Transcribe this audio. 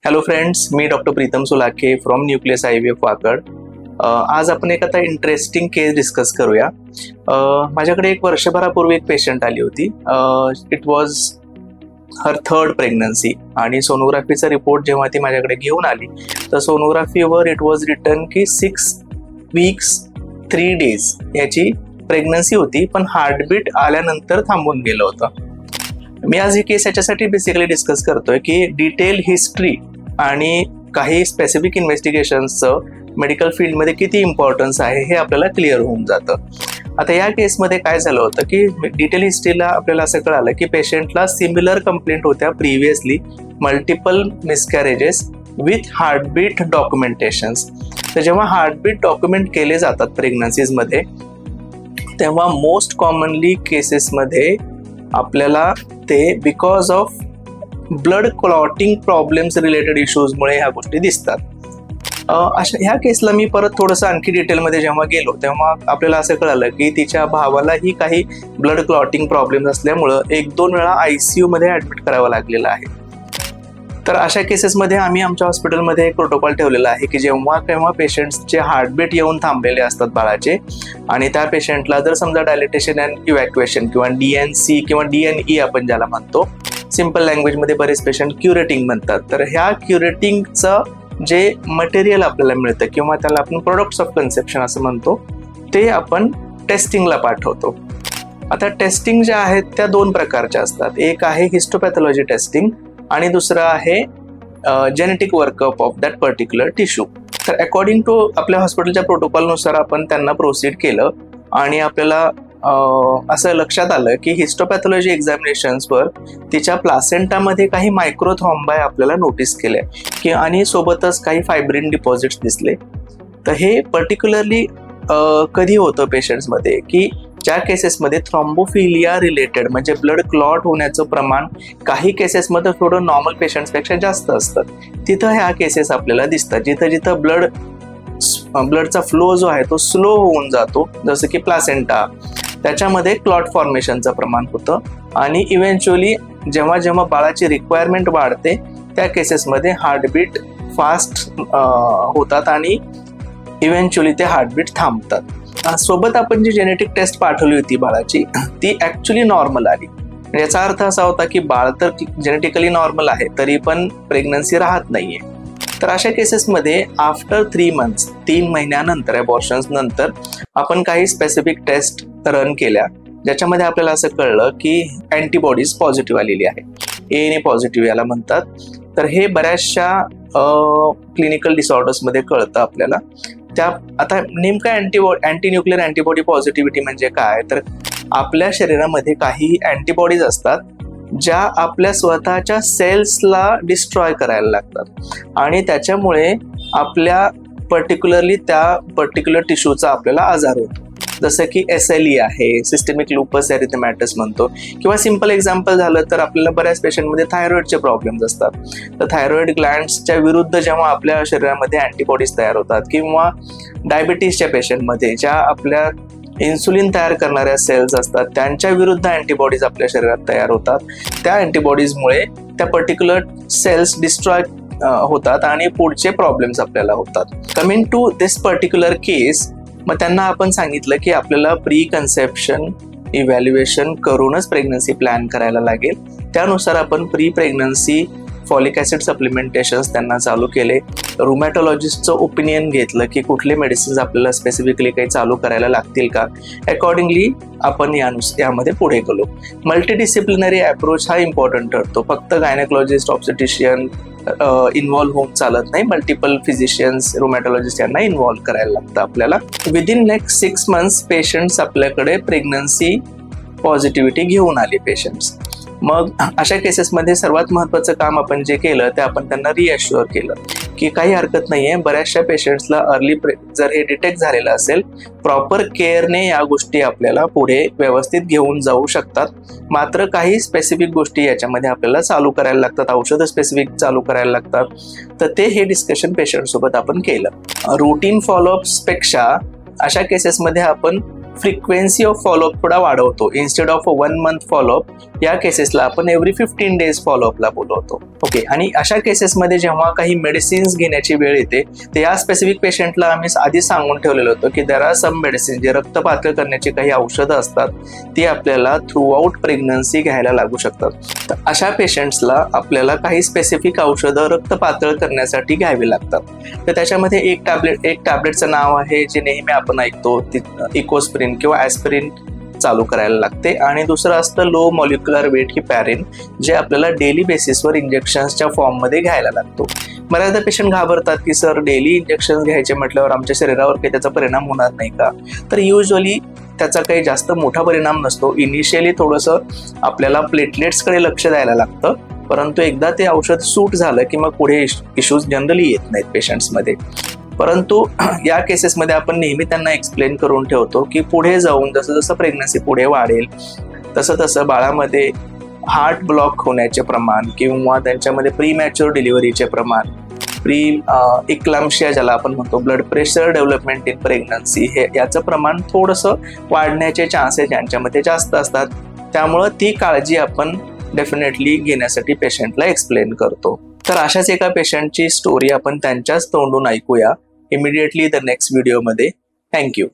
Hello friends, मी doctor Pritam Sulakhe from Nucleus IVF Wakad. आज आपण एक आता इंटरेस्टिंग केस डिस्कस करूया। माझ्याकडे एक वर्षभरापूर्वी एक पेशंट आली होती। It was her third pregnancy आणि सोनोग्राफीचा रिपोर्ट जेव्हा ती माझ्याकडे घेऊन आली तर सोनोग्राफीवर इट वॉज रिटन की 6 weeks 3 days याची प्रेग्नन्सी होती, पण हार्टबीट आल्यानंतर थांबून गेलं होतं। मी आज ही केस याच्यासाठी बेसिकली डिस्कस करतोय की डिटेल हिस्ट्री आणि काही स्पेसिफिक इन्व्हेस्टिगेशन्सचं मेडिकल फील्डमध्ये किती इम्पॉर्टन्स आहे हे आपल्याला क्लिअर होऊन जातं। आता या केसमध्ये काय झालं होतं की डिटेल हिस्ट्रीला आपल्याला असं कळालं की पेशंटला सिमिलर कंप्लेंट होत्या प्रिव्हियसली, मल्टिपल मिसकॅरेजेस विथ हार्टबीट डॉक्युमेंटेशन्स। तर जेव्हा हार्टबीट डॉक्युमेंट केले जातात प्रेग्नन्सीजमध्ये तेव्हा मोस्ट कॉमनली केसेसमध्ये आपल्याला ते because of blood clotting problems related इश्यूजमुळे ह्या गोष्टी दिसतात। अशा ह्या केसला मी परत थोडंसं आणखी डिटेलमध्ये जेव्हा गेलो तेव्हा आपल्याला असं कळालं की तिच्या भावालाही काही ब्लड क्लॉटिंग प्रॉब्लेम्स असल्यामुळं 1-2 वेळा ICU मध्ये ॲडमिट करावं लागलेलं आहे। तर अशा केसेसमध्ये आम्ही आमच्या हॉस्पिटलमध्ये एक प्रोटोकॉल ठेवलेला आहे की जेव्हा केव्हा पेशंट्सचे हार्टबीट येऊन थांबलेले असतात बाळाचे आणि त्या पेशंटला जर समजा डायलिटेशन अँड इव्हॅक्युएशन किंवा DNC किंवा DNE आपण ज्याला म्हणतो, सिम्पल लँग्वेजमध्ये बरेच पेशंट क्युरेटिंग म्हणतात, तर ह्या क्युरेटिंगचं जे मटेरियल आपल्याला मिळतं किंवा त्याला आपण प्रोडक्ट्स ऑफ कन्सेप्शन असं म्हणतो ते आपण टेस्टिंगला पाठवतो। आता टेस्टिंग ज्या आहेत त्या 2 प्रकारच्या असतात। एक आहे हिस्टोपॅथॉलॉजी टेस्टिंग आणि दुसरं आहे genetic workup of that particular tissue. तर अकॉर्डिंग टू आपल्या हॉस्पिटलच्या प्रोटोकॉलनुसार आपण त्यांना प्रोसीड केलं आणि आपल्याला असं लक्षात आलं की हिस्टोपॅथॉलॉजी एक्झामिनेशन्सवर तिच्या प्लासेंटामध्ये काही मायक्रोथ्रॉम्बाय आपल्याला नोटीस केले की आणि सोबतच काही फायब्रिन डिपॉझिट्स दिसले। तर हे पर्टिक्युलरली कधी होतं पेशंट्समध्ये की ज्या केसेसमध्ये थ्रॉम्बोफिलिया रिलेटेड म्हणजे ब्लड क्लॉट होण्याचं प्रमाण काही केसेसमध्ये थोडं नॉर्मल पेशंट्सपेक्षा जास्त असतं, तिथं ह्या केसेस आपल्याला दिसतात। जिथं जिथं ब्लडचा फ्लो जो आहे तो स्लो होऊन जातो, जसं की प्लासेंटा, त्याच्यामध्ये क्लॉट फॉर्मेशनचं प्रमाण होतं आणि इव्हेंच्युअली जेव्हा जेव्हा बाळाची रिक्वायरमेंट वाढते त्या केसेसमध्ये हार्टबीट फास्ट होतात आणि इव्हेंच्युअली ते हार्टबीट थांबतात। सोबत आपण जी जेनेटिक टेस्ट पाठवली होती बाळाची ती ॲक्च्युली नॉर्मल आली। याचा अर्थ असा होता की बाळ तर जेनेटिकली नॉर्मल आहे तरी पण प्रेग्नन्सी राहत नाहीये। तर अशा केसेसमध्ये आफ्टर 3 months 3 महिन्यानंतर अबॉर्शन्स नंतर आपण काही स्पेसिफिक टेस्ट रन केल्या ज्याच्यामध्ये आपल्याला असं कळलं की अँटीबॉडीज पॉझिटिव्ह आलेली आहे, ANA पॉझिटिव्ह याला म्हणतात। तर हे बऱ्याचशा क्लिनिकल डिसऑर्डर्समध्ये कळतं आपल्याला। त्या आता नेमका अँटी न्यूक्लिअर अँटीबॉडी पॉझिटिव्हिटी म्हणजे काय, तर आपल्या शरीरामध्ये काही अँटीबॉडीज असतात ज्या आपल्या स्वतःच्या सेल्सला डिस्ट्रॉय करायला लागतात आणि त्याच्यामुळे आपल्या पर्टिक्युलरली त्या पर्टिक्युलर टिश्यूचा आपल्याला आजार होतो, जसं की SLE आहे, सिस्टेमिक लुपस एरिथेमॅटस म्हणतो, किंवा सिम्पल एक्झाम्पल झालं तर आपल्याला बऱ्याच पेशंटमध्ये थायरॉइडचे प्रॉब्लेम्स असतात। तर थायरॉइड ग्लँड्सच्या विरुद्ध जेव्हा आपल्या शरीरामध्ये अँटीबॉडीज तयार होतात किंवा डायबिटीसच्या पेशंटमध्ये ज्या आपल्या इन्सुलिन तयार करणाऱ्या सेल्स असतात त्यांच्या विरुद्ध अँटीबॉडीज आपल्या शरीरात तयार होतात, त्या अँटीबॉडीजमुळे त्या पर्टिक्युलर सेल्स डिस्ट्रॉय होतात आणि पुढचे प्रॉब्लेम्स आपल्याला होतात। कमिंग टू दिस पर्टिक्युलर केस, मग त्यांना आपण सांगितलं की आपल्याला प्री कन्सेप्शन इव्हॅल्युएशन करूनच प्रेग्नन्सी प्लॅन करायला लागेल। त्यानुसार आपण प्री प्रेग्नन्सी फॉलिक ॲसिड सप्लिमेंटेशन्स त्यांना चालू केले। रुमॅटॉलॉजिस्टचं ओपिनियन घेतलं की कुठले मेडिसिन्स आपल्याला स्पेसिफिकली काही चालू करायला लागतील का, अकॉर्डिंगली आपण यामध्ये पुढे गेलो। मल्टीडिसिप्लिनरी अप्रोच हा इम्पॉर्टंट ठरतो, फक्त गायनेकॉलॉजिस्ट ऑब्स्टेट्रिशियन इन्व्हॉल्व्ह होऊन चालत नाही, मल्टिपल फिजिशियन्स रुमॅटॉलॉजिस्ट यांना इन्व्हॉल्व्ह करायला लागतं आपल्याला। विदिन नेक्स्ट 6 months पेशंट्स आपल्याकडे प्रेग्नन्सी पॉझिटिव्हिटी घेऊन आले पेशंट्स। मग अशा केसेसमध्ये सर्वात महत्त्वाचं काम आपण जे केलं ते आपण त्यांना रिअश्युअर केलं की काही हरकत नाही आहे, बऱ्याचशा पेशंट्सला अर्ली जर हे डिटेक्ट झालेलं असेल प्रॉपर केअरने या गोष्टी आपल्याला पुढे व्यवस्थित घेऊन जाऊ शकतात। मात्र काही स्पेसिफिक गोष्टी याच्यामध्ये आपल्याला चालू करायला लागतात, औषधं स्पेसिफिक चालू करायला लागतात, तर ते हे डिस्कशन पेशंटसोबत आपण केलं। रुटीन फॉलोअप्सपेक्षा अशा केसेसमध्ये आपण फ्रिक्वेन्सी ऑफ फॉलोअप थोडा वाढवतो. इन्स्टेड ऑफ 1 मंथ फॉलोअप या केसेसला आपण एव्हरी 15 डेज फॉलोअपला बोलवतो. ओके, आणि अशा केसेसमध्ये जेव्हा काही मेडिसिन्स घेण्याची वेळ येते ते या स्पेसिफिक पेशंटला आम्ही आधी सांगून ठेवलेलं होतं की देर आर सम मेडिसिन, जे रक्त पातळ करण्याची काही औषधं असतात ती आपल्याला थ्रू आउट प्रेग्नन्सी घ्यायला लागू शकतात. तर अशा पेशंट्सला आपल्याला काही स्पेसिफिक औषधं रक्त पातळ करण्यासाठी घ्यावी लागतात. तर त्याच्यामध्ये एक टॅबलेटचं नाव आहे जे नेहमी आपण ऐकतो, इकोस्प्रिन किंवा ॲस्पिरिन चालू करायला लागते. आणि दुसरं असतं लो मॉलिक्युलर वेट हिपॅरिन, जे आपल्याला डेली बेसिसवर इंजेक्शन्सच्या फॉर्ममध्ये घ्यायला लागतो. बऱ्याचदा पेशंट घाबरतात की सर डेली इंजेक्शन घ्यायचे म्हटल्यावर आमच्या शरीरावर काही त्याचा परिणाम होणार नाही का? तर युजली त्याचा काही जास्त मोठा परिणाम नसतो. इनिशियली थोडंसं आपल्याला प्लेटलेट्सकडे लक्ष द्यायला लागतं, परंतु एकदा ते औषध सूट झालं की मग पुढे इश्यूज जनरली येत नाहीत पेशंट्समध्ये. परंतु या केसेसमध्ये आपण नेहमी त्यांना एक्सप्लेन करून ठेवतो की पुढे जाऊन जसं जसं प्रेग्नन्सी पुढे वाढेल तसं तसं बाळामध्ये हार्ट ब्लॉक होण्याचे प्रमाण किंवा त्यांच्यामध्ये प्रीमॅच्युअर डिलिव्हरीचे प्रमाण, इक्लाम्शिया ज्याला आपण म्हणतो, blood pressure development in pregnancy, हे याचं प्रमाण थोडंसं वाढण्याचे चान्सेस यांच्यामध्ये जास्त असतात. त्यामुळं ती काळजी आपण डेफिनेटली घेण्यासाठी पेशंटला एक्सप्लेन करतो. तर अशाच एका पेशंटची स्टोरी आपण त्यांच्याच तोंडून ऐकूया इमिडिएटली द नेक्स्ट व्हिडिओमध्ये. थँक्यू.